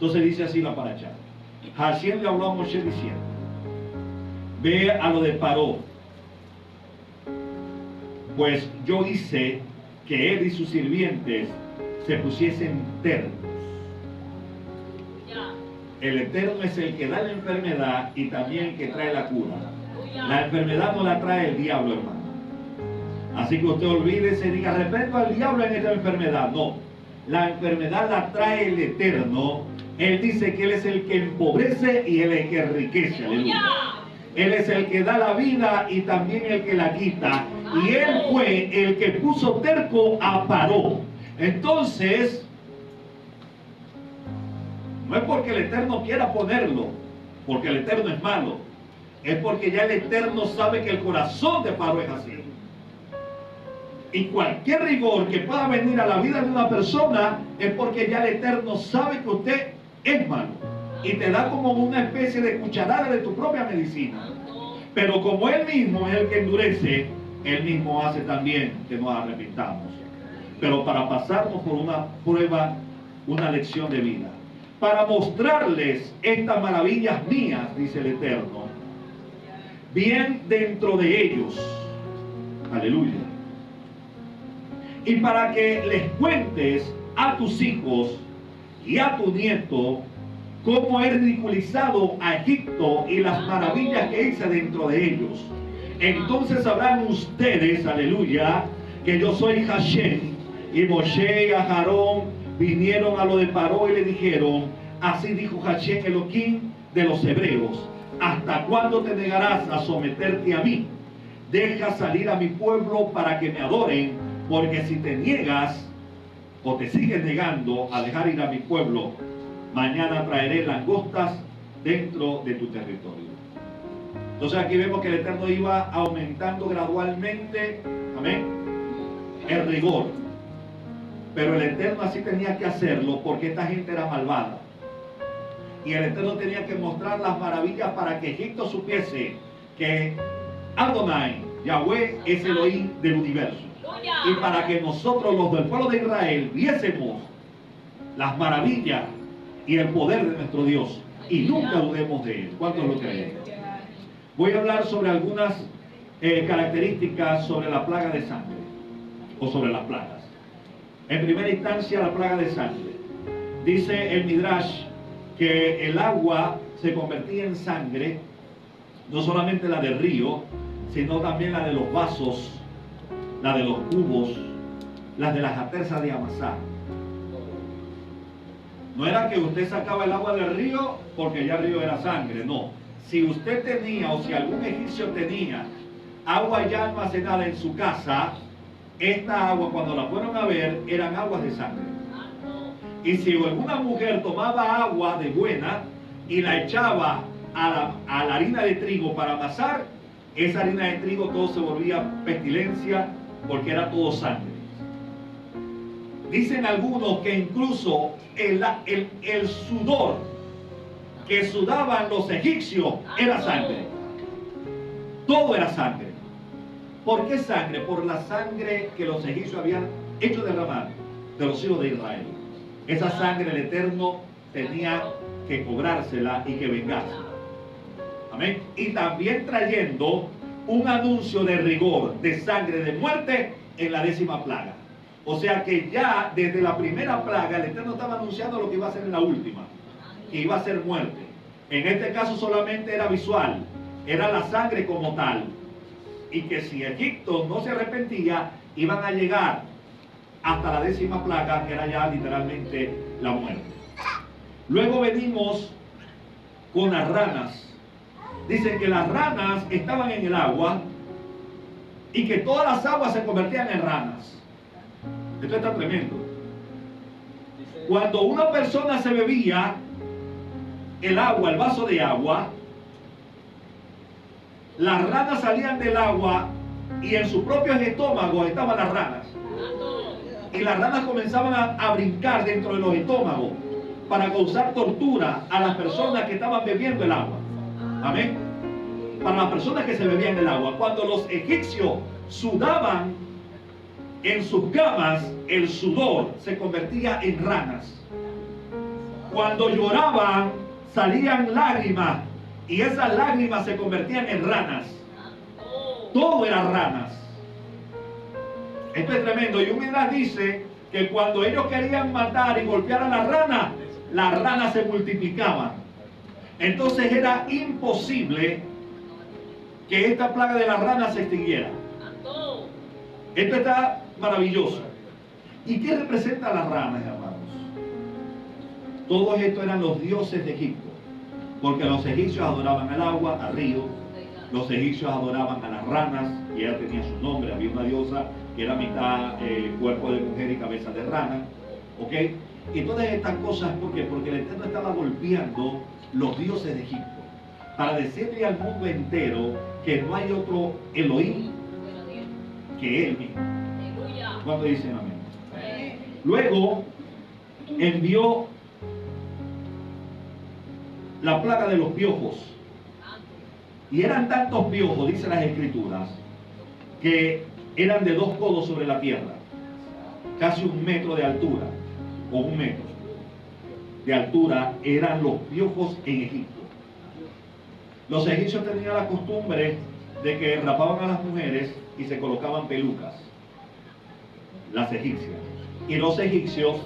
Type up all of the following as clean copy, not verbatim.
Entonces dice así la paracha. Hashem le habló a Moshe diciendo: ve a lo de Paró, pues yo hice que él y sus sirvientes se pusiesen ternos. El eterno es el que da la enfermedad y también el que trae la cura. La enfermedad no la trae el diablo, hermano. Así que usted olvídese, diga, reprendo al diablo en esta enfermedad. No, la enfermedad la trae el eterno. Él dice que él es el que empobrece y él es el que enriquece. Aleluya. Él es el que da la vida y también el que la quita. Y él fue el que puso terco a Paró. Entonces, no es porque el Eterno quiera ponerlo, porque el Eterno es malo. Es porque ya el Eterno sabe que el corazón de Paró es así. Y cualquier rigor que pueda venir a la vida de una persona es porque ya el Eterno sabe que usted es malo. Y te da como una especie de cucharada de tu propia medicina. Pero como Él mismo es el que endurece, Él mismo hace también que nos arrepintamos. Pero para pasarnos por una prueba, una lección de vida. Para mostrarles estas maravillas mías, dice el Eterno, bien dentro de ellos. Aleluya. Y para que les cuentes a tus hijos y a tu nieto cómo he ridiculizado a Egipto y las maravillas que hice dentro de ellos. Entonces sabrán ustedes, aleluya, que yo soy Hashem. Y Moshe y Aarón vinieron a lo de Paró y le dijeron: así dijo Hashem Elohim de los hebreos: ¿hasta cuándo te negarás a someterte a mí? Deja salir a mi pueblo para que me adoren, porque si te niegas o te sigues negando a dejar ir a mi pueblo, mañana traeré langostas dentro de tu territorio. Entonces aquí vemos que el Eterno iba aumentando gradualmente, amén, el rigor. Pero el Eterno así tenía que hacerlo porque esta gente era malvada. Y el Eterno tenía que mostrar las maravillas para que Egipto supiese que Adonai, Yahweh, es Elohim del universo. Y para que nosotros, los del pueblo de Israel, viésemos las maravillas y el poder de nuestro Dios y nunca dudemos de él. ¿Cuántos lo creen? Voy a hablar sobre algunas características sobre la plaga de sangre o sobre las plagas. En primera instancia, la plaga de sangre. Dice el Midrash que el agua se convertía en sangre, no solamente la del río, sino también la de los vasos, la de los cubos, las de las aterzas de amasar. No era que usted sacaba el agua del río porque ya el río era sangre, no. Si usted tenía o si algún egipcio tenía agua ya almacenada en su casa, esta agua cuando la fueron a ver eran aguas de sangre. Y si alguna mujer tomaba agua de buena y la echaba a la harina de trigo para amasar, esa harina de trigo todo se volvía pestilencia porque era todo sangre. Dicen algunos que incluso el sudor que sudaban los egipcios era sangre. Todo era sangre. ¿Por qué sangre? Por la sangre que los egipcios habían hecho derramar de los hijos de Israel. Esa sangre el Eterno tenía que cobrársela y que vengársela. Amén. Y también trayendo un anuncio de rigor, de sangre, de muerte en la 10ª plaga. O sea que ya desde la primera plaga el Eterno estaba anunciando lo que iba a ser en la última, que iba a ser muerte. En este caso solamente era visual, era la sangre como tal. Y que si Egipto no se arrepentía, iban a llegar hasta la 10ª plaga, que era ya literalmente la muerte. Luego venimos con las ranas. Dicen que las ranas estaban en el agua y que todas las aguas se convertían en ranas. Esto está tremendo. Cuando una persona se bebía el agua, el vaso de agua, las ranas salían del agua y en sus propios estómagos estaban las ranas. Y las ranas comenzaban a brincar dentro de los estómagos para causar tortura a las personas que estaban bebiendo el agua. Amén. Para las personas que se bebían el agua. Cuando los egipcios sudaban en sus camas, el sudor se convertía en ranas. Cuando lloraban, salían lágrimas, y esas lágrimas se convertían en ranas. Todo era ranas. Esto es tremendo. Y un Midrash dice que cuando ellos querían matar y golpear a las ranas se multiplicaban. Entonces era imposible que esta plaga de las ranas se extinguiera. Esto está maravilloso. ¿Y qué representan las ranas, hermanos? Todos estos eran los dioses de Egipto, porque los egipcios adoraban al agua, al río. Los egipcios adoraban a las ranas, y ella tenía su nombre. Había una diosa que era mitad cuerpo de mujer y cabeza de rana. ¿Ok? Y todas estas cosas, ¿por qué? Porque el Eterno estaba golpeando los dioses de Egipto para decirle al mundo entero que no hay otro Elohim que Él mismo. ¿Cuándo dicen amén? Luego envió la plaga de los piojos. Y eran tantos piojos, dicen las escrituras, que eran de 2 codos sobre la tierra, casi 1 metro de altura, o 1 metro de altura, eran los piojos en Egipto. Los egipcios tenían la costumbre de que rapaban a las mujeres y se colocaban pelucas, las egipcias. Y los egipcios,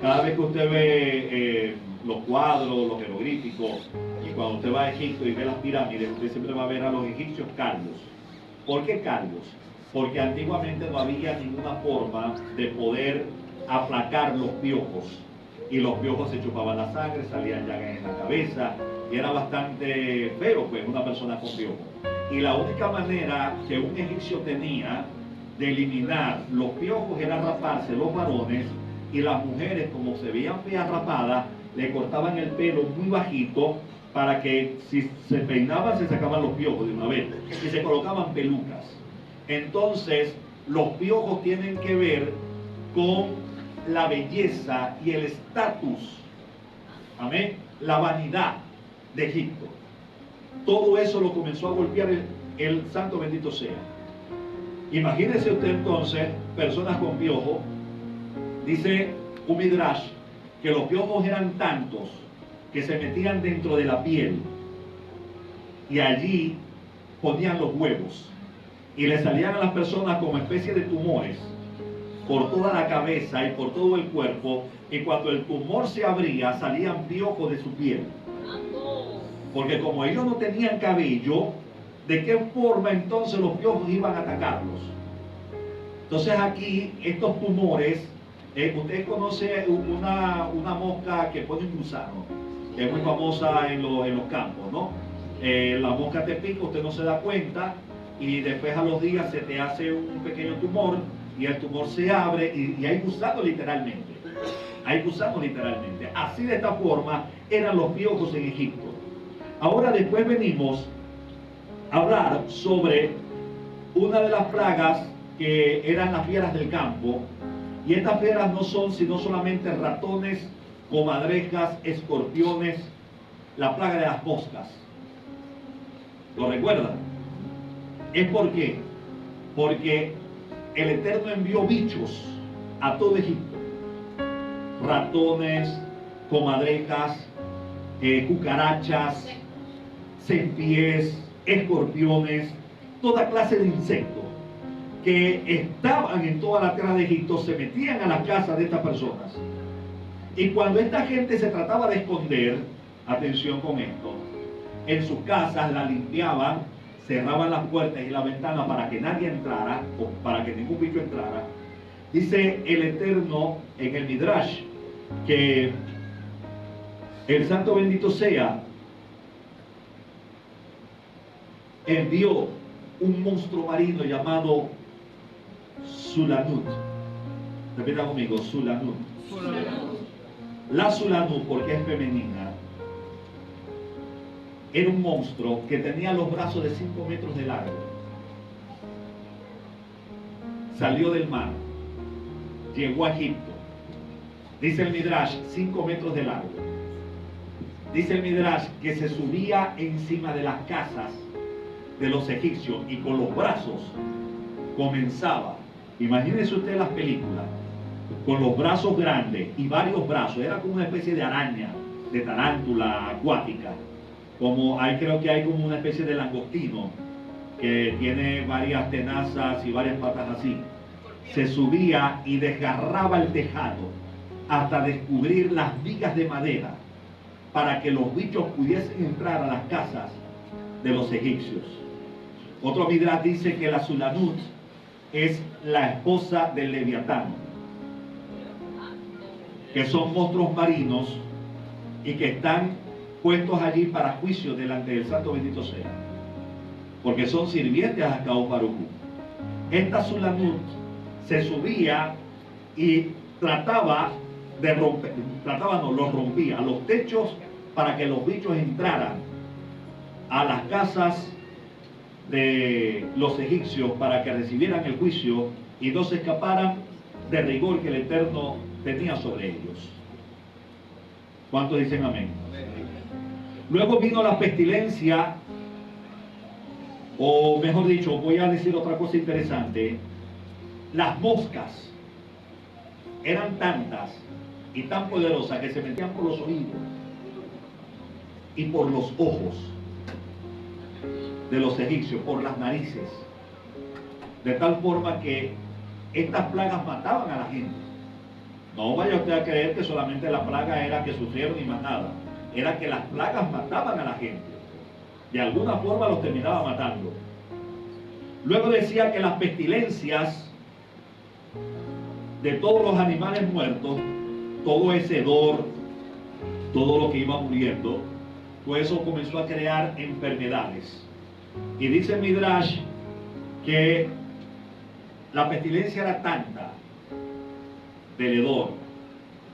cada vez que usted ve los cuadros, los jeroglíficos, y cuando usted va a Egipto y ve las pirámides, usted siempre va a ver a los egipcios calvos. ¿Por qué calvos? Porque antiguamente no había ninguna forma de poder aplacar los piojos, y los piojos se chupaban la sangre, salían llagas en la cabeza, y era bastante feo, pues, una persona con piojos. Y la única manera que un egipcio tenía de eliminar los piojos era raparse los varones, y las mujeres, como se veían feas rapadas, le cortaban el pelo muy bajito para que si se peinaban se sacaban los piojos de una vez, y se colocaban pelucas. Entonces los piojos tienen que ver con la belleza y el estatus, amén, la vanidad de Egipto. Todo eso lo comenzó a golpear el santo bendito sea. Imagínese usted entonces personas con piojos. Dice un Midrash que los piojos eran tantos que se metían dentro de la piel y allí ponían los huevos y le salían a las personas como especie de tumores por toda la cabeza y por todo el cuerpo, y cuando el tumor se abría salían piojos de su piel, porque como ellos no tenían cabello, ¿de qué forma entonces los piojos iban a atacarlos? Entonces aquí estos tumores, usted conoce una mosca que pone un gusano, que es muy famosa en los campos, ¿no? La mosca te pica, usted no se da cuenta, y después a los días se te hace un pequeño tumor, y el tumor se abre, y hay gusano literalmente. Hay gusano literalmente. Así, de esta forma eran los piojos en Egipto. Ahora después venimos a hablar sobre una de las plagas que eran las fieras del campo. Y estas fieras no son sino solamente ratones, comadrejas, escorpiones, la plaga de las moscas. ¿Lo recuerdan? ¿Es por qué? Porque el Eterno envió bichos a todo Egipto. Ratones, comadrejas, cucarachas, centíes, escorpiones, toda clase de insectos que estaban en toda la tierra de Egipto, se metían a las casas de estas personas. Y cuando esta gente se trataba de esconder, atención con esto, en sus casas la limpiaban, cerraban las puertas y las ventanas para que nadie entrara, o para que ningún bicho entrara. Dice el Eterno en el Midrash que el santo bendito sea envió un monstruo marino llamado Sulanut. Repita conmigo, Sulanut. La Sulanut, porque es femenina, era un monstruo que tenía los brazos de 5 metros de largo. Salió del mar, llegó a Egipto. Dice el Midrash, 5 metros de largo. Dice el Midrash que se subía encima de las casas de los egipcios y con los brazos comenzaba. Imagínese usted las películas, con los brazos grandes y varios brazos, era como una especie de araña, de tarántula acuática, como hay, creo que hay como una especie de langostino que tiene varias tenazas y varias patas así. Se subía y desgarraba el tejado hasta descubrir las vigas de madera para que los bichos pudiesen entrar a las casas de los egipcios. Otro Midrash dice que la Sulanut es la esposa del Leviatán, que son monstruos marinos y que están puestos allí para juicio delante del Santo bendito sea, porque son sirvientes a Akadosh Baruj Hu. Esta Sulanut se subía y trataba de romper, los rompía los techos para que los bichos entraran a las casas de los egipcios para que recibieran el juicio y no se escaparan del rigor que el Eterno tenía sobre ellos. ¿Cuántos dicen amén? Luego vino la pestilencia, o mejor dicho, voy a decir otra cosa interesante. Las moscas eran tantas y tan poderosas que se metían por los oídos y por los ojos de los egipcios, por las narices, de tal forma que estas plagas mataban a la gente. No vaya usted a creer que solamente la plaga era que sufrieron y más nada, era que las plagas mataban a la gente, de alguna forma los terminaba matando. Luego decía que las pestilencias de todos los animales muertos, todo ese hedor, todo lo que iba muriendo, pues eso comenzó a crear enfermedades. Y dice Midrash que la pestilencia era tanta del hedor,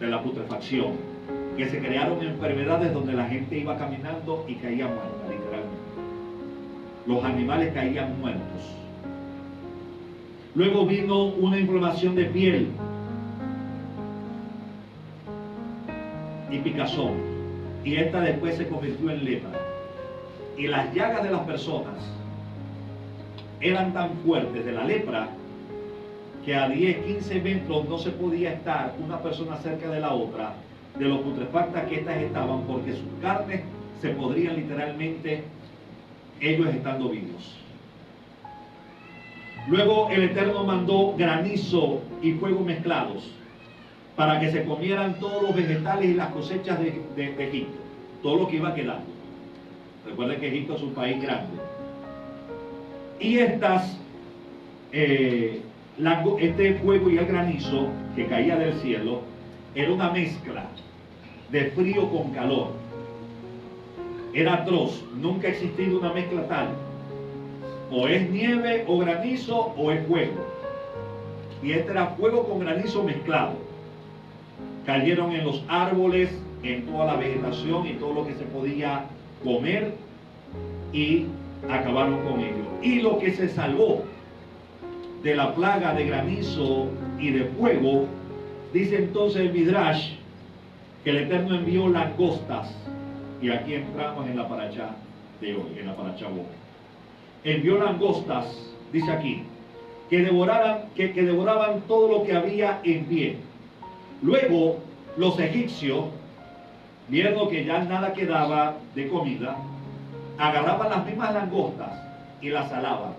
de la putrefacción, que se crearon enfermedades donde la gente iba caminando y caía muerta, literalmente. Los animales caían muertos. Luego vino una inflamación de piel y picazón, y esta después se convirtió en lepra. Y las llagas de las personas eran tan fuertes de la lepra que a 10, 15 metros no se podía estar una persona cerca de la otra, de lo putrefactas que éstas estaban, porque sus carnes se podrían literalmente, ellos estando vivos. Luego el Eterno mandó granizo y fuego mezclados para que se comieran todos los vegetales y las cosechas de Egipto, todo lo que iba quedando. Recuerden que Egipto es un país grande. Y este fuego y el granizo que caía del cielo era una mezcla de frío con calor. Era atroz, nunca ha existido una mezcla tal. O es nieve o granizo o es fuego. Y este era fuego con granizo mezclado. Cayeron en los árboles, en toda la vegetación y todo lo que se podía comer, y acabaron con ello. Y lo que se salvó de la plaga de granizo y de fuego, dice entonces el Midrash que el Eterno envió langostas, y aquí entramos en la parashá de hoy, en la parashá Bo. Envió langostas, dice aquí, que devoraban todo lo que había en pie. Luego los egipcios, viendo que ya nada quedaba de comida, agarraban las mismas langostas y las salaban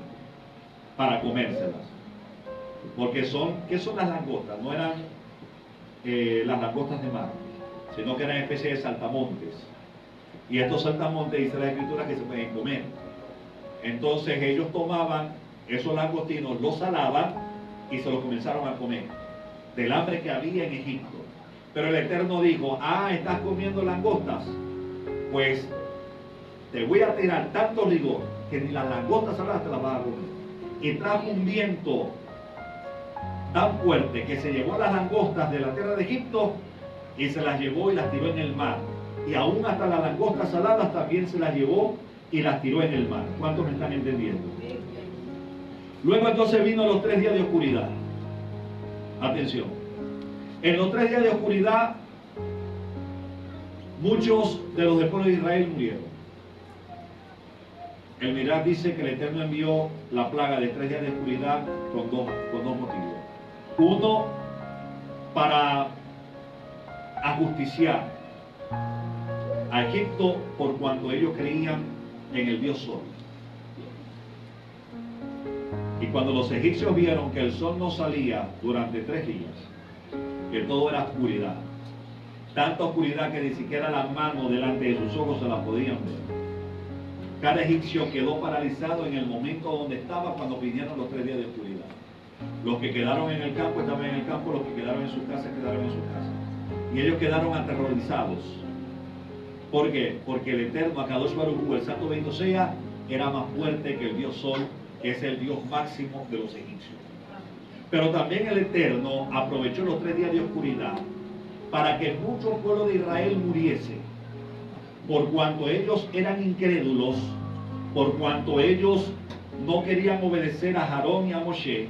para comérselas. Porque ¿qué son las langostas? No eran las langostas de mar, sino que eran especie de saltamontes. Y estos saltamontes, dice la Escritura, que se pueden comer. Entonces ellos tomaban esos langostinos, los salaban y se los comenzaron a comer, del hambre que había en Egipto. Pero el Eterno dijo: estás comiendo langostas, pues te voy a tirar tanto rigor que ni las langostas saladas te las vas a comer. Y trajo un viento tan fuerte que se llevó las langostas de la tierra de Egipto y se las llevó y las tiró en el mar. Y aún hasta las langostas saladas también se las llevó y las tiró en el mar. ¿Cuántos me están entendiendo? Luego entonces vino los 3 días de oscuridad. Atención. En los 3 días de oscuridad, muchos de los del pueblo de Israel murieron. El Midrash dice que el Eterno envió la plaga de 3 días de oscuridad con dos motivos. Uno, para ajusticiar a Egipto por cuanto ellos creían en el Dios Sol. Y cuando los egipcios vieron que el sol no salía durante 3 días, que todo era oscuridad, tanta oscuridad que ni siquiera las manos delante de sus ojos se las podían ver. Cada egipcio quedó paralizado en el momento donde estaba cuando vinieron los 3 días de oscuridad. Los que quedaron en el campo estaban en el campo, los que quedaron en sus casas quedaron en sus casas. Y ellos quedaron aterrorizados. ¿Por qué? Porque el Eterno, Akadosh Baruj Hu, el Santo Bendito sea, era más fuerte que el Dios Sol, que es el Dios máximo de los egipcios. Pero también el Eterno aprovechó los 3 días de oscuridad para que mucho pueblo de Israel muriese, por cuanto ellos eran incrédulos, por cuanto ellos no querían obedecer a Aarón y a Moshe.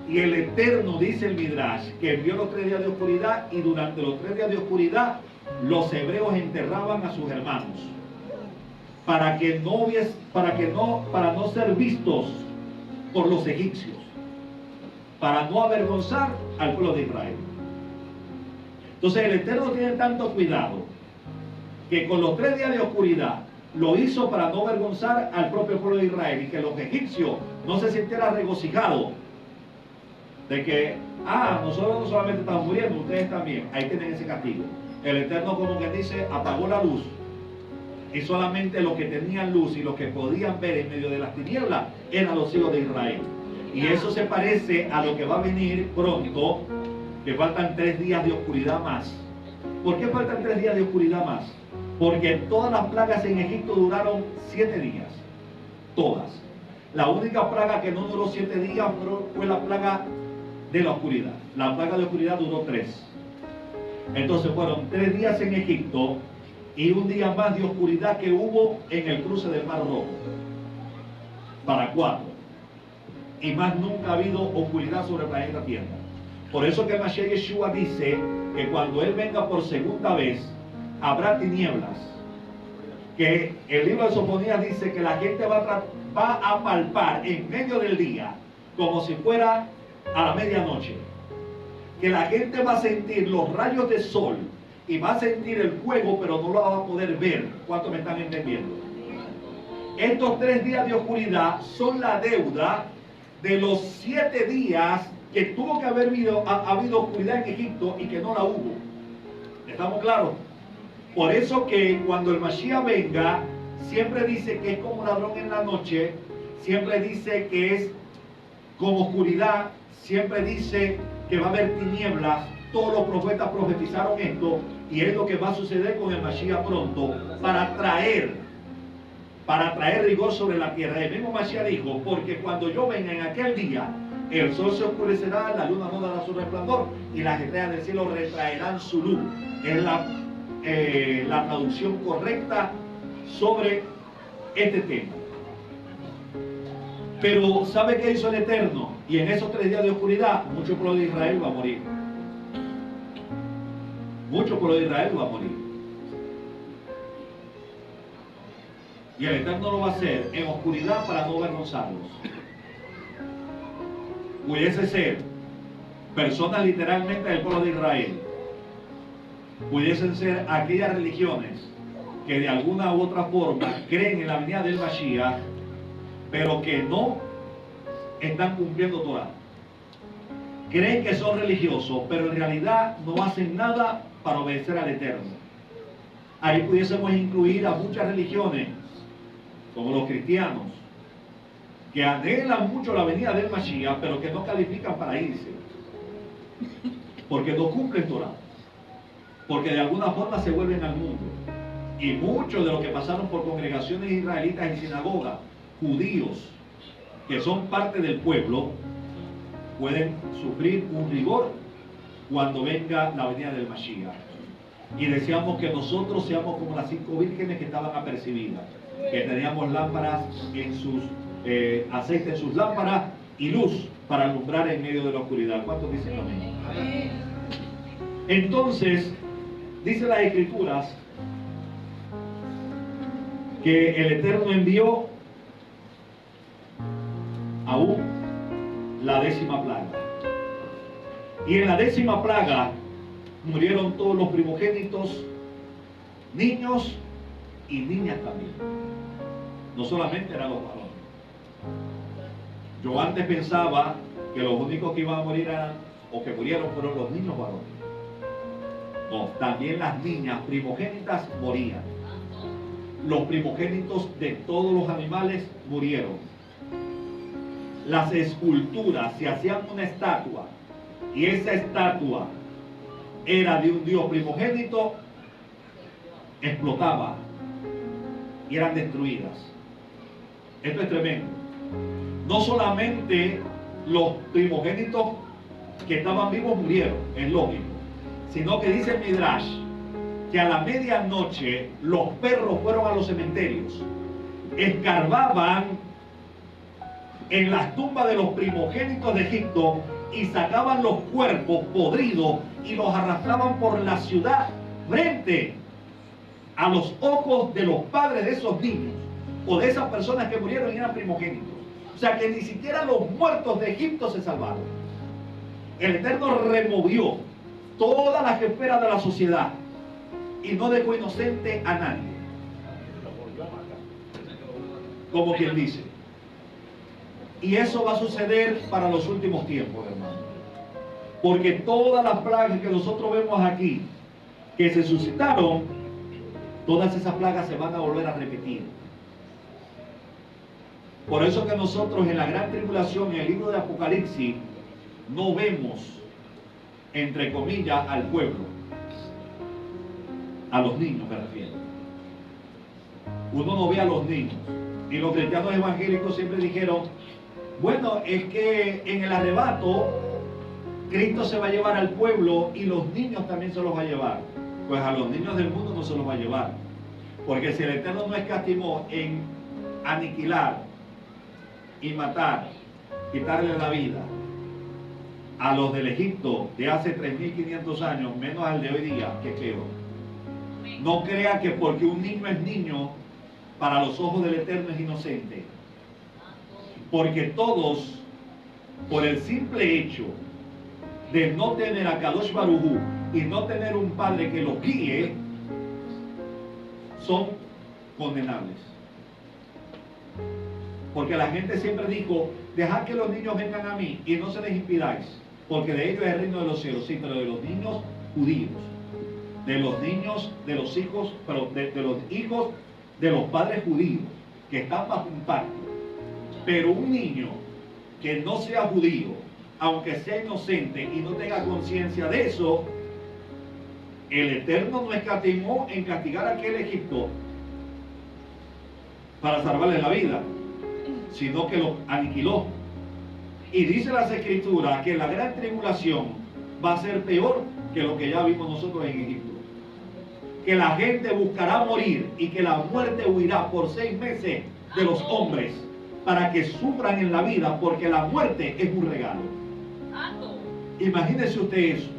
Y el Eterno, dice el Midrash, que envió los 3 días de oscuridad, y durante los 3 días de oscuridad los hebreos enterraban a sus hermanos para no ser vistos por los egipcios, para no avergonzar al pueblo de Israel. Entonces el Eterno tiene tanto cuidado que con los 3 días de oscuridad lo hizo para no avergonzar al propio pueblo de Israel, y que los egipcios no se sintieran regocijados de que, nosotros no solamente estamos muriendo, ustedes también. Ahí tienen ese castigo. El Eterno, como que dice, apagó la luz, y solamente los que tenían luz y los que podían ver en medio de las tinieblas eran los hijos de Israel. Y eso se parece a lo que va a venir pronto, que faltan 3 días de oscuridad más. ¿Por qué faltan 3 días de oscuridad más? Porque todas las plagas en Egipto duraron 7 días. Todas. La única plaga que no duró 7 días fue la plaga de la oscuridad. La plaga de oscuridad duró 3. Entonces fueron 3 días en Egipto y un día más de oscuridad que hubo en el cruce del Mar Rojo. Para 4. Y más nunca ha habido oscuridad sobre el planeta Tierra. Por eso que Mashiach Yeshua dice que cuando Él venga por segunda vez, habrá tinieblas. Que el libro de Sofonías dice que la gente va a palpar en medio del día como si fuera a la medianoche. Que la gente va a sentir los rayos de sol y va a sentir el fuego, pero no lo va a poder ver. ¿Cuántos me están entendiendo? Estos 3 días de oscuridad son la deuda de los 7 días que tuvo que haber habido oscuridad en Egipto y que no la hubo. ¿Estamos claros? Por eso que cuando el Mashiach venga, siempre dice que es como ladrón en la noche, siempre dice que es como oscuridad, siempre dice que va a haber tinieblas. Todos los profetas profetizaron esto, y es lo que va a suceder con el Mashiach pronto, para traer rigor sobre la tierra. El mismo Mashiach dijo, porque cuando yo venga en aquel día, el sol se oscurecerá, la luna no dará su resplandor, y las estrellas del cielo retraerán su luz. Es la traducción correcta sobre este tema. Pero ¿sabe qué hizo el Eterno? Y en esos 3 días de oscuridad, mucho pueblo de Israel va a morir. Mucho pueblo de Israel va a morir. Y el Eterno lo va a hacer en oscuridad para no avergonzarlos. Pudiese ser personas literalmente del pueblo de Israel. Pudiesen ser aquellas religiones que de alguna u otra forma creen en la venida del Mashiach, pero que no están cumpliendo Torah. Creen que son religiosos, pero en realidad no hacen nada para obedecer al Eterno. Ahí pudiésemos incluir a muchas religiones, como los cristianos, que anhelan mucho la venida del Mashiach, pero que no califican para irse, porque no cumplen Torah, porque de alguna forma se vuelven al mundo. Y muchos de los que pasaron por congregaciones israelitas y sinagogas, judíos, que son parte del pueblo, pueden sufrir un rigor cuando venga la venida del Mashiach. Y deseamos que nosotros seamos como las 5 vírgenes que estaban apercibidas, que teníamos lámparas en sus aceite en sus lámparas y luz para alumbrar en medio de la oscuridad. ¿Cuántos dicen amén? Entonces, dice las Escrituras que el Eterno envió aún la 10ª plaga. Y en la 10ª plaga murieron todos los primogénitos niños y niñas también. No solamente eran los varones. Yo antes pensaba que los únicos que iban a morir eran, o que murieron, fueron los niños varones. No, también las niñas primogénitas morían. Los primogénitos de todos los animales murieron. Las esculturas, se hacían una estatua, y esa estatua era de un dios primogénito, explotaba y eran destruidas. Esto es tremendo. No solamente los primogénitos que estaban vivos murieron, es lógico, sino que dice el Midrash que a la medianoche los perros fueron a los cementerios, escarbaban en las tumbas de los primogénitos de Egipto y sacaban los cuerpos podridos y los arrastraban por la ciudad frente a los ojos de los padres de esos niños o de esas personas que murieron y eran primogénitos. O sea que ni siquiera los muertos de Egipto se salvaron. El Eterno removió todas las esferas de la sociedad y no dejó inocente a nadie. Como quien dice. Y eso va a suceder para los últimos tiempos, hermano. Porque todas las plagas que nosotros vemos aquí, que se suscitaron, todas esas plagas se van a volver a repetir. Por eso que nosotros en la gran tribulación, en el libro de Apocalipsis, no vemos, entre comillas, al pueblo. A los niños me refiero. Uno no ve a los niños. Y los cristianos evangélicos siempre dijeron, bueno, es que en el arrebato Cristo se va a llevar al pueblo y los niños también se los va a llevar. Pues a los niños del mundo no se los va a llevar. Porque si el Eterno no escatimó en aniquilar y matar, quitarle la vida a los del Egipto de hace 3.500 años, menos al de hoy día, que peor. No crea que porque un niño es niño, para los ojos del Eterno es inocente. Porque todos, por el simple hecho de no tener a Kadosh Baruj Hu y no tener un padre que los guíe, son condenables. Porque la gente siempre dijo, dejad que los niños vengan a mí y no se les impidáis, porque de ellos es el reino de los cielos. Sí, pero de los niños judíos, de los niños, de los hijos, pero de los hijos de los padres judíos, que están bajo un pacto. Pero un niño que no sea judío, aunque sea inocente y no tenga conciencia de eso, el Eterno no escatimó en castigar a aquel Egipto para salvarle la vida, sino que lo aniquiló. Y dice las Escrituras que la gran tribulación va a ser peor que lo que ya vimos nosotros en Egipto. Que la gente buscará morir y que la muerte huirá por 6 meses de los hombres para que sufran en la vida, porque la muerte es un regalo. Imagínese usted eso.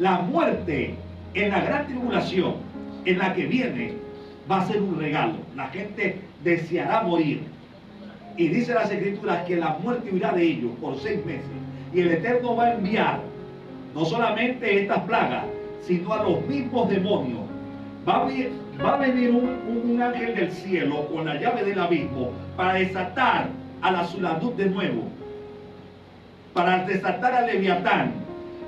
La muerte en la gran tribulación en la que viene va a ser un regalo. La gente deseará morir. Y dice las Escrituras que la muerte huirá de ellos por 6 meses. Y el Eterno va a enviar no solamente estas plagas, sino a los mismos demonios. Va a venir un ángel del cielo con la llave del abismo para desatar a la Zuladut de nuevo, para desatar a Leviatán,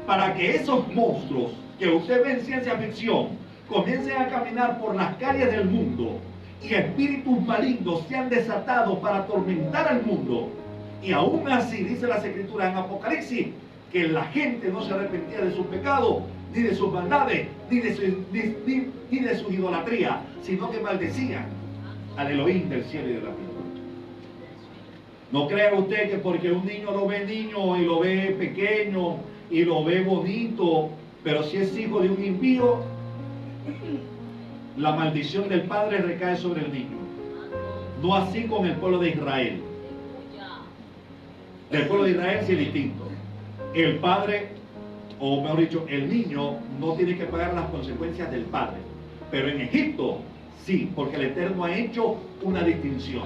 para que esos monstruos que usted ve en ciencia ficción comiencen a caminar por las calles del mundo y espíritus malignos sean desatados para atormentar al mundo. Y aún así, dice las Escrituras en Apocalipsis, que la gente no se arrepentía de sus pecados, ni de sus maldades, ni de su idolatría, sino que maldecían al Elohim del cielo y de la tierra. No crea usted que porque un niño lo ve niño y lo ve pequeño y lo ve bonito, pero si es hijo de un impío, la maldición del padre recae sobre el niño. No así con el pueblo de Israel. Del pueblo de Israel sí es distinto. El padre, o mejor dicho, el niño no tiene que pagar las consecuencias del padre. Pero en Egipto sí, porque el Eterno ha hecho una distinción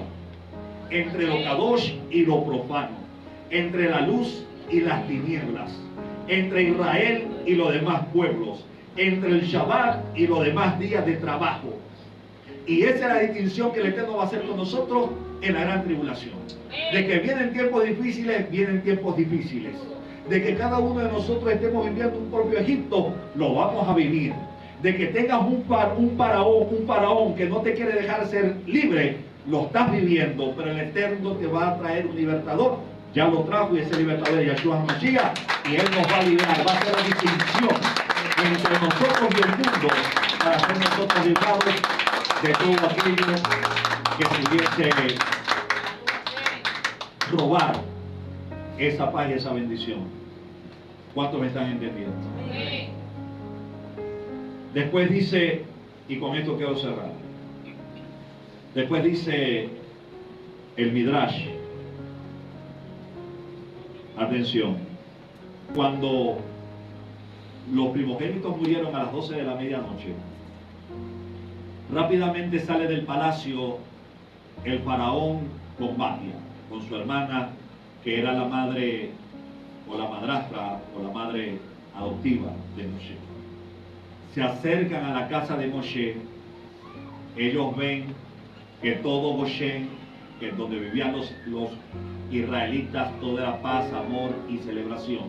entre lo kadosh y lo profano, entre la luz y las tinieblas, entre Israel y los demás pueblos, entre el Shabbat y los demás días de trabajo. Y esa es la distinción que el Eterno va a hacer con nosotros en la gran tribulación. De que vienen tiempos difíciles, vienen tiempos difíciles. De que cada uno de nosotros estemos viviendo un propio Egipto, lo vamos a vivir. De que tengas un faraón que no te quiere dejar ser libre, lo estás viviendo, pero el Eterno te va a traer un libertador. Ya lo trajo, y ese libertador es Yeshua HaMashiach, y Él nos va a liberar, va a hacer la distinción entre nosotros y el mundo, para ser nosotros librados de todo aquello que pudiese robar esa paz y esa bendición. ¿Cuántos me están entendiendo? Después dice, y con esto quiero cerrar, después dice el Midrash, atención, cuando los primogénitos murieron a las 12 de la medianoche, rápidamente sale del palacio el faraón con Batia, con su hermana, que era la madre o la madrastra o la madre adoptiva de Moshe. Se acercan a la casa de Moshe. Ellos ven que todo Goshen, que es donde vivían los israelitas, todo era paz, amor y celebración,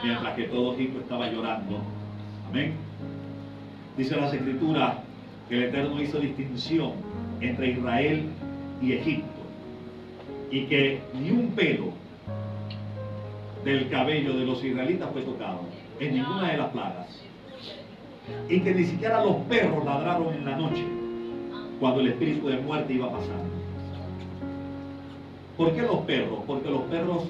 mientras que todo Egipto estaba llorando. Amén. Dice las Escrituras que el Eterno hizo distinción entre Israel y Egipto, y que ni un pelo del cabello de los israelitas fue tocado en ninguna de las plagas, y que ni siquiera los perros ladraron en la noche cuando el espíritu de muerte iba pasando. ¿Por qué los perros? Porque los perros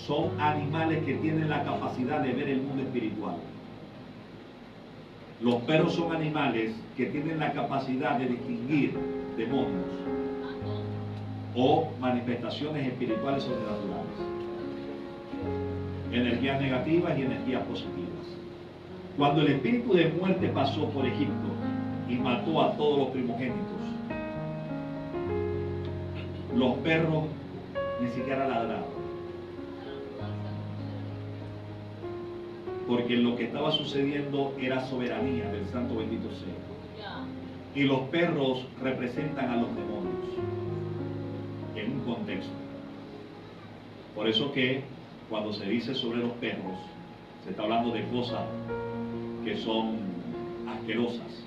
son animales que tienen la capacidad de ver el mundo espiritual. Los perros son animales que tienen la capacidad de distinguir demonios o manifestaciones espirituales sobrenaturales, energías negativas y energías positivas. Cuando el espíritu de muerte pasó por Egipto y mató a todos los primogénitos, los perros ni siquiera ladraron, porque lo que estaba sucediendo era soberanía del santo bendito sea. Y los perros representan a los demonios en un contexto. Por eso que cuando se dice sobre los perros, se está hablando de cosas que son asquerosas.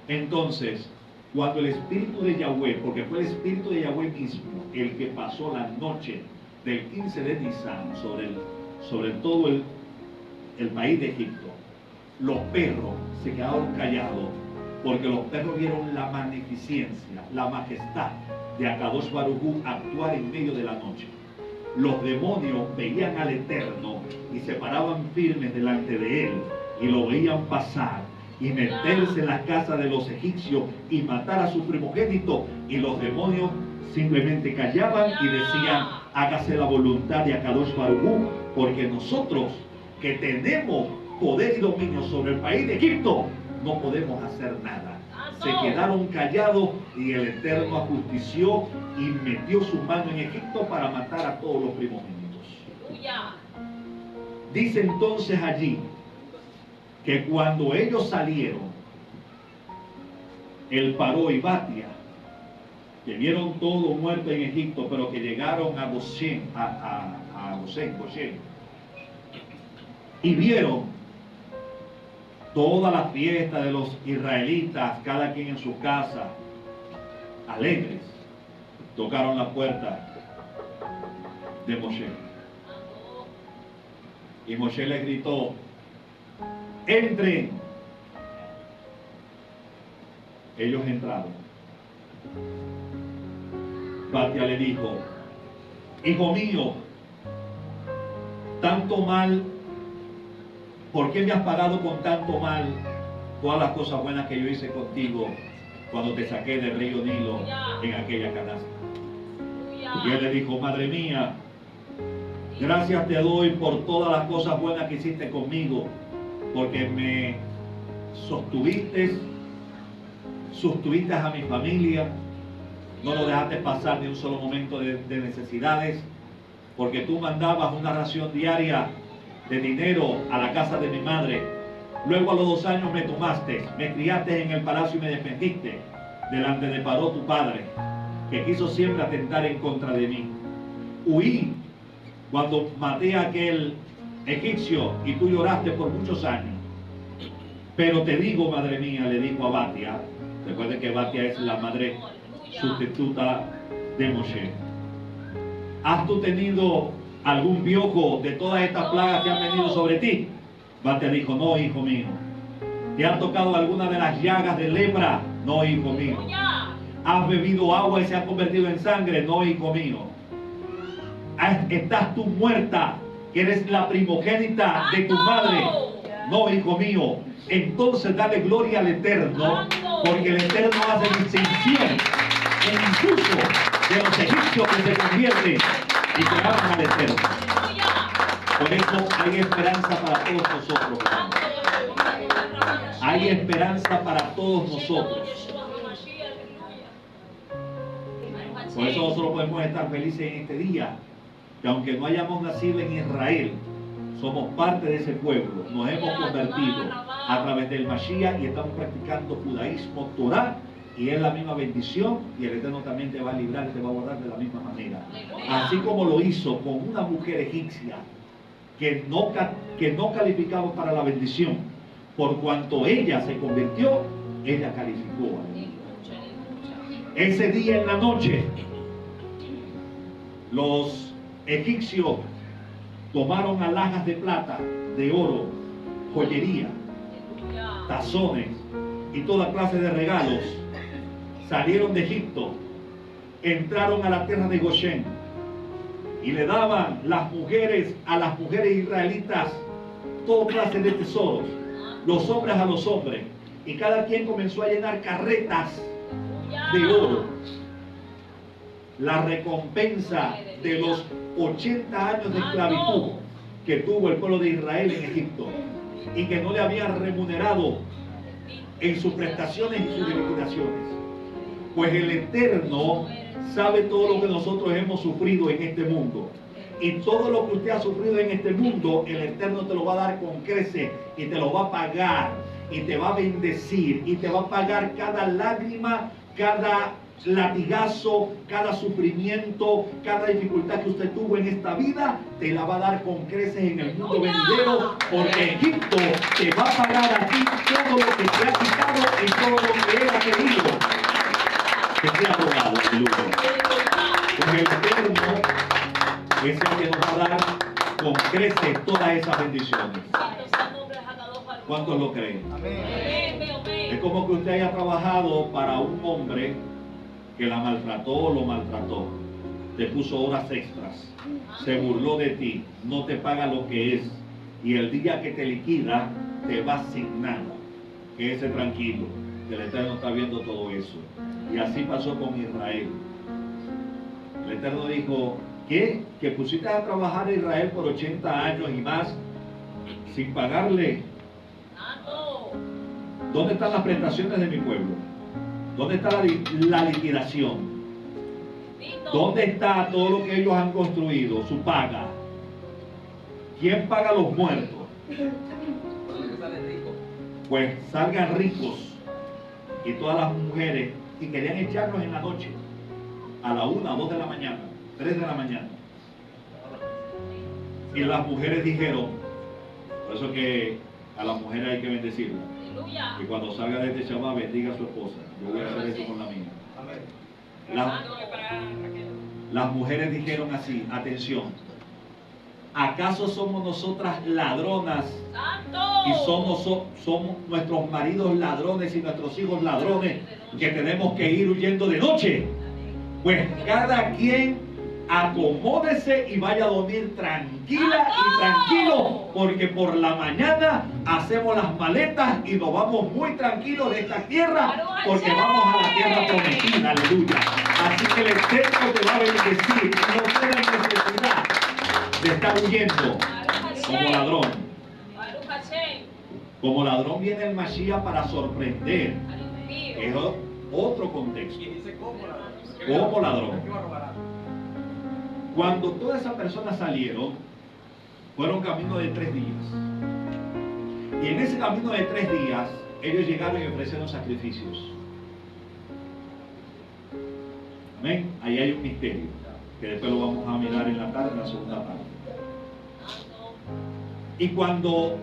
Entonces, cuando el espíritu de Yahweh, porque fue el espíritu de Yahweh mismo el que pasó la noche del 15 de Nisan sobre todo el país de Egipto, los perros se quedaron callados, porque los perros vieron la magnificencia, la majestad de Akadosh Baruj Hu actuar en medio de la noche. Los demonios veían al Eterno y se paraban firmes delante de él, y lo veían pasar y meterse en las casas de los egipcios y matar a su primogénito, y los demonios simplemente callaban y decían: hágase la voluntad de Akadosh Baruj Hu, porque nosotros que tenemos poder y dominio sobre el país de Egipto no podemos hacer nada. Se quedaron callados, y el Eterno ajustició y metió su mano en Egipto para matar a todos los primogénitos. Dice entonces allí que cuando ellos salieron, el Paró y Batia, que vieron todo muerto en Egipto, pero que llegaron a Goshen, Goshen, y vieron toda la fiesta de los israelitas, cada quien en su casa, alegres, tocaron la puerta de Moshe. Y Moshe les gritó: entren. Ellos entraron. Batia le dijo: hijo mío, tanto mal, ¿por qué me has pagado con tanto mal todas las cosas buenas que yo hice contigo cuando te saqué del río Nilo en aquella canasta? Y él le dijo: madre mía, gracias te doy por todas las cosas buenas que hiciste conmigo, porque me sostuviste a mi familia, no lo dejaste pasar ni un solo momento de necesidades, porque tú mandabas una ración diaria de dinero a la casa de mi madre, Luego a los 2 años me tomaste, me criaste en el palacio y me defendiste delante de Paró tu padre, que quiso siempre atentar en contra de mí. Huí cuando maté a aquel egipcio y tú lloraste por muchos años. Pero te digo, madre mía, le dijo a Batia, recuerden que Batia es la madre sustituta de Moshe, ¿has tú tenido algún piojo de todas estas plagas que han venido sobre ti? Batia dijo, no, hijo mío. ¿Te han tocado alguna de las llagas de lepra? No, hijo mío. ¿Has bebido agua y se ha convertido en sangre? No, hijo mío. ¿Estás tú muerta, que eres la primogénita de tu madre? No, hijo mío. Entonces dale gloria al Eterno, porque el Eterno hace distinción incluso de los egipcios que se convierten y que aman al Eterno. Por eso hay esperanza para todos nosotros. Hay esperanza para todos nosotros. Por eso nosotros podemos estar felices en este día, que aunque no hayamos nacido en Israel, somos parte de ese pueblo, nos hemos convertido a través del Mashiach y estamos practicando judaísmo, Torah, y es la misma bendición, y el Eterno también te va a librar y te va a guardar de la misma manera. Así como lo hizo con una mujer egipcia que no calificaba para la bendición, por cuanto ella se convirtió, ella calificó. Ese día en la noche, los egipcios tomaron alhajas de plata, de oro, joyería, tazones y toda clase de regalos. Salieron de Egipto, entraron a la tierra de Goshen y le daban a las mujeres israelitas toda clase de tesoros, los hombres a los hombres, y cada quien comenzó a llenar carretas de oro. La recompensa de los 80 años de esclavitud que tuvo el pueblo de Israel en Egipto y que no le habían remunerado en sus prestaciones y sus liquidaciones. Pues el Eterno sabe todo lo que nosotros hemos sufrido en este mundo, y todo lo que usted ha sufrido en este mundo, el Eterno te lo va a dar con creces y te lo va a pagar y te va a bendecir y te va a pagar cada lágrima, cada latigazo, cada sufrimiento, cada dificultad que usted tuvo en esta vida, te la va a dar con creces en el mundo venidero, porque Egipto te va a pagar a ti todo lo que te ha quitado y todo lo que él ha querido que te ha robado. Porque el Eterno es el que nos va a dar con creces todas esas bendiciones. ¿Cuántos lo creen? Es como que usted haya trabajado para un hombre que la maltrató o lo maltrató, te puso horas extras, se burló de ti, no te paga lo que es, y el día que te liquida te va sin nada. Quédese tranquilo, que el Eterno está viendo todo eso. Y así pasó con Israel. El Eterno dijo, ¿qué? Que pusiste a trabajar a Israel por 80 años y más sin pagarle. ¿Dónde están las prestaciones de mi pueblo? ¿Dónde está la liquidación? ¿Dónde está todo lo que ellos han construido? Su paga. ¿Quién paga a los muertos? Pues salgan ricos. Y todas las mujeres, y querían echarlos en la noche, a la 1, 2 de la mañana, 3 de la mañana. Y las mujeres dijeron, por eso que a las mujeres hay que bendecirlas. Y cuando salga de este Shabbat, bendiga a su esposa. Yo voy a hacer eso con la mía. Las mujeres dijeron así, atención, ¿acaso somos nosotras ladronas y somos nuestros maridos ladrones y nuestros hijos ladrones que tenemos que ir huyendo de noche? Pues cada quien acomódese y vaya a dormir tranquila y tranquilo, porque por la mañana hacemos las maletas y nos vamos muy tranquilos de esta tierra, porque vamos a la tierra prometida, aleluya. Así que el Eterno te va a bendecir y no tienes necesidad de estar huyendo como ladrón. Como ladrón viene el Mashiach para sorprender. Es otro contexto. Como ladrón. Cuando todas esas personas salieron, fueron camino de 3 días. Y en ese camino de 3 días, ellos llegaron y ofrecieron sacrificios. Amén. Ahí hay un misterio, que después lo vamos a mirar en la tarde, en la segunda parte. Y cuando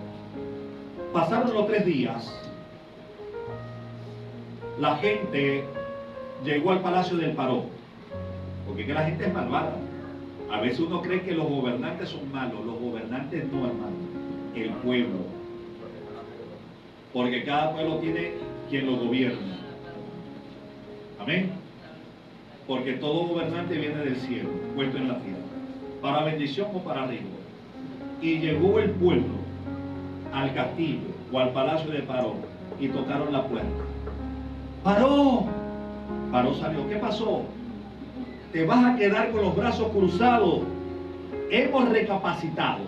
pasaron los 3 días, la gente llegó al palacio del Paró, porque que la gente es malvada. A veces uno cree que los gobernantes son malos. Los gobernantes no, hermano, el pueblo, porque cada pueblo tiene quien lo gobierna. Amén. Porque todo gobernante viene del cielo, puesto en la tierra, para bendición o para rigor. Y llegó el pueblo al castillo o al palacio de Paró y tocaron la puerta. ¡Paró! Paró salió. ¿Qué pasó? Te vas a quedar con los brazos cruzados. Hemos recapacitado.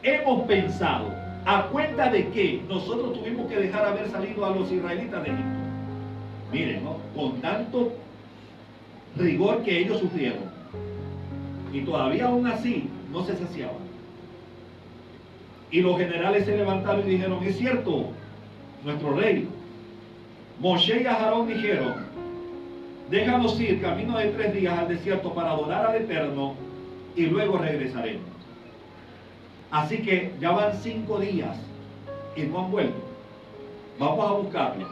Hemos pensado. ¿A cuenta de qué nosotros tuvimos que dejar haber salido a los israelitas de Egipto? Miren, ¿no? Con tanto rigor que ellos sufrieron. Y todavía aún así no se saciaban. Y los generales se levantaron y dijeron, es cierto, nuestro rey. Moshe y Aarón dijeron, déjanos ir camino de 3 días al desierto para adorar al Eterno y luego regresaremos. Así que ya van 5 días y no han vuelto. Vamos a buscarlo.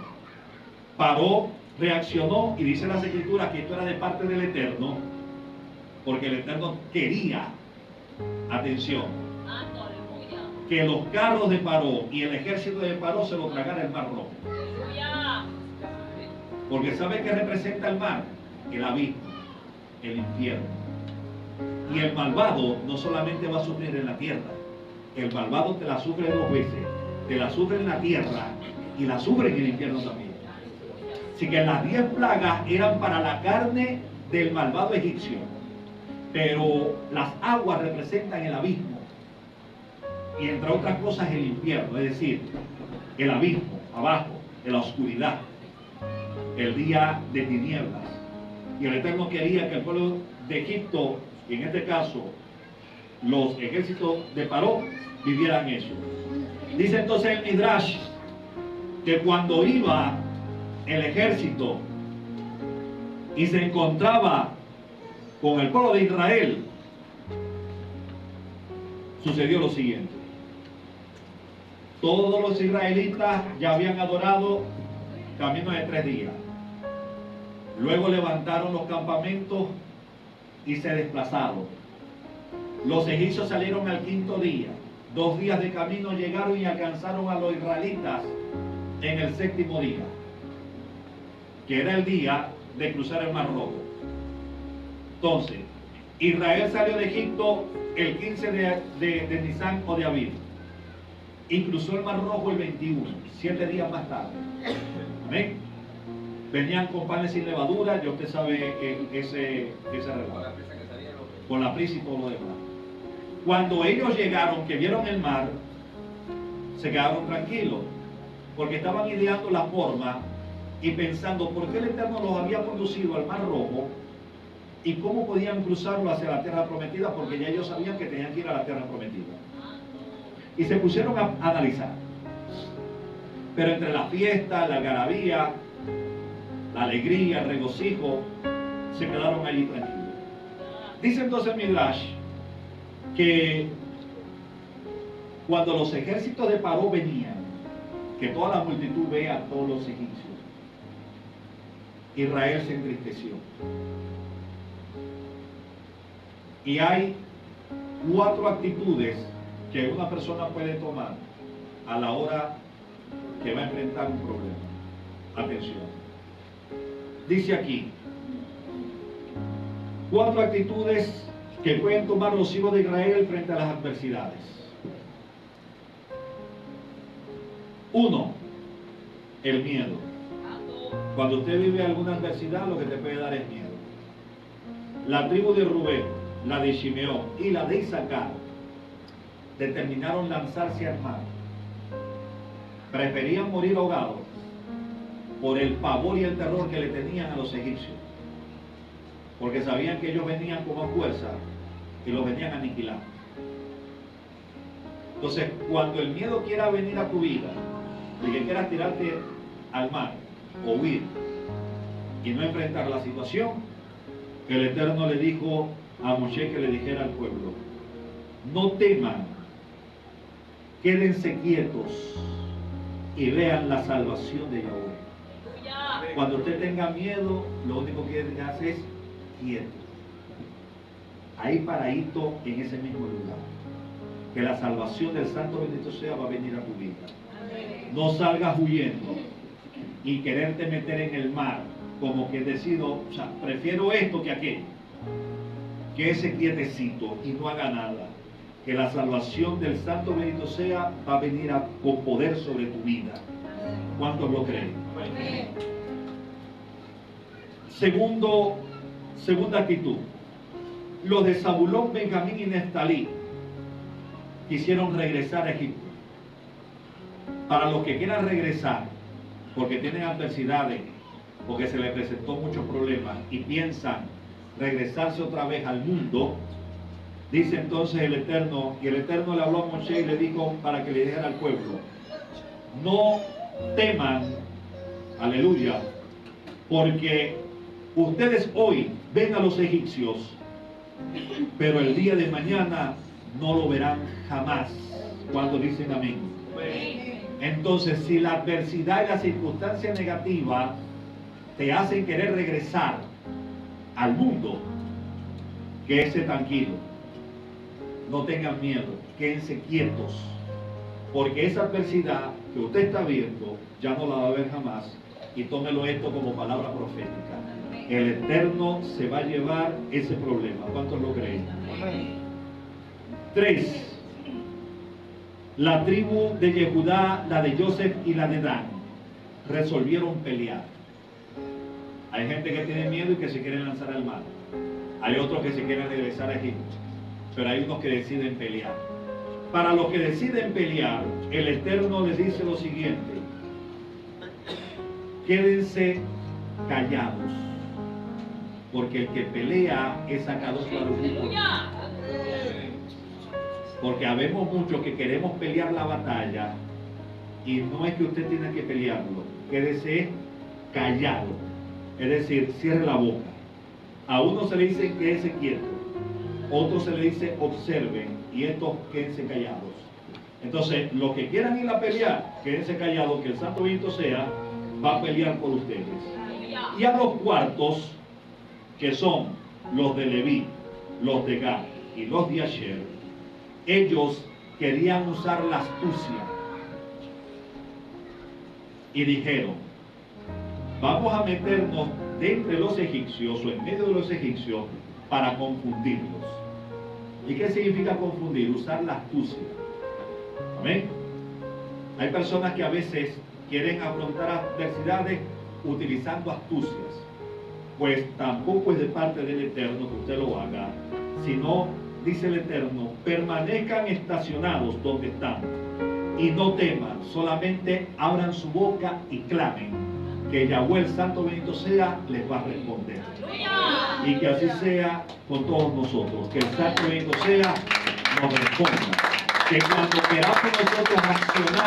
Paró, reaccionó y dice las Escrituras que esto era de parte del Eterno, porque el Eterno quería, atención, que los carros de Paró y el ejército de Paró se lo tragara el mar rojo. Porque ¿sabe qué representa el mar? El abismo, el infierno. Y el malvado no solamente va a sufrir en la tierra, el malvado te la sufre 2 veces, te la sufre en la tierra y la sufre en el infierno también. Así que las 10 plagas eran para la carne del malvado egipcio, pero las aguas representan el abismo y entre otras cosas el infierno, es decir, el abismo, abajo, en la oscuridad, el día de tinieblas. Y el Eterno quería que el pueblo de Egipto, y en este caso los ejércitos de Paró, vivieran eso. Dice entonces el Midrash que cuando iba el ejército y se encontraba con el pueblo de Israel, sucedió lo siguiente. Todos los israelitas ya habían adorado camino de 3 días. Luego levantaron los campamentos y se desplazaron. Los egipcios salieron al 5.º día. 2 días de camino llegaron y alcanzaron a los israelitas en el 7.º día, que era el día de cruzar el Mar Rojo. Entonces, Israel salió de Egipto el 15 de Nisan o de Aviv y cruzó el Mar Rojo el 21, 7 días más tarde. Amén. Venían con panes sin levadura, ya usted sabe ese relato. Con la prisa y todo lo demás. Cuando ellos llegaron, que vieron el mar, se quedaron tranquilos, porque estaban ideando la forma y pensando por qué el Eterno los había conducido al Mar Rojo y cómo podían cruzarlo hacia la tierra prometida, porque ya ellos sabían que tenían que ir a la tierra prometida. Y se pusieron a analizar. Pero entre la fiesta, la algarabía, la alegría, el regocijo, se quedaron allí tranquilos. Dice entonces Midrash que cuando los ejércitos de Paró venían, que toda la multitud ve a todos los egipcios, Israel se entristeció. Y hay 4 actitudes que una persona puede tomar a la hora que va a enfrentar un problema. Atención. Dice aquí, 4 actitudes que pueden tomar los hijos de Israel frente a las adversidades. 1, el miedo. Cuando usted vive alguna adversidad, lo que te puede dar es miedo. La tribu de Rubén, la de Shimeón y la de Isaacar determinaron lanzarse al mar. Preferían morir ahogados por el pavor y el terror que le tenían a los egipcios, porque sabían que ellos venían con más fuerza y los venían a aniquilar. Entonces, cuando el miedo quiera venir a tu vida, y que quieras tirarte al mar o huir y no enfrentar la situación, el Eterno le dijo a Moshe que le dijera al pueblo: no teman, quédense quietos y vean la salvación de Yahweh. Cuando usted tenga miedo, lo único que hace es quieto, ahí paradito en ese mismo lugar, que la salvación del Santo bendito sea va a venir a tu vida. No salgas huyendo y quererte meter en el mar como que decido, o sea, prefiero esto que aquello, que ese quietecito y no haga nada, que la salvación del Santo bendito sea va a venir con poder sobre tu vida. ¿Cuántos lo creen? Segunda actitud, los de Zabulón, Benjamín y Neftalí quisieron regresar a Egipto. Para los que quieran regresar, porque tienen adversidades, porque se les presentó muchos problemas y piensan regresarse otra vez al mundo, dice entonces el Eterno, y el Eterno le habló a Moshe y le dijo para que le dijera al pueblo: no teman, aleluya, porque ustedes hoy ven a los egipcios, pero el día de mañana no lo verán jamás. Cuando dicen amén. Entonces, si la adversidad y la circunstancia negativa te hacen querer regresar al mundo, quédese tranquilo, no tengan miedo, quédense quietos, porque esa adversidad que usted está viendo ya no la va a ver jamás. Y tómelo esto como palabra profética: el Eterno se va a llevar ese problema. ¿Cuántos lo creen? 3. La tribu de Yehudá, la de Joseph y la de Dan resolvieron pelear. Hay gente que tiene miedo y que se quiere lanzar al mar. Hay otros que se quieren regresar a Egipto. Pero hay unos que deciden pelear. Para los que deciden pelear, el Eterno les dice lo siguiente: quédense callados, porque el que pelea es sacado a la luz. Porque habemos muchos que queremos pelear la batalla y no es que usted tenga que pelearlo. Quédese callado, es decir, cierre la boca. A uno se le dice quédese quieto, otro se le dice observen, y estos quédense callados. Entonces, los que quieran ir a pelear, quédense callados, que el Santo bendito sea va a pelear por ustedes. Y a los cuartos, que son los de Leví, los de Gad y los de Asher, ellos querían usar la astucia y dijeron: vamos a meternos de entre los egipcios o en medio de los egipcios para confundirlos. ¿Y qué significa confundir? Usar la astucia. ¿Amén? Hay personas que a veces quieren afrontar adversidades utilizando astucias. Pues tampoco es de parte del Eterno que usted lo haga, sino, dice el Eterno, permanezcan estacionados donde están y no teman, solamente abran su boca y clamen, que Yahweh el Santo bendito sea les va a responder. Y que así sea con todos nosotros, que el Santo bendito sea nos responda, que cuando queramos nosotros accionar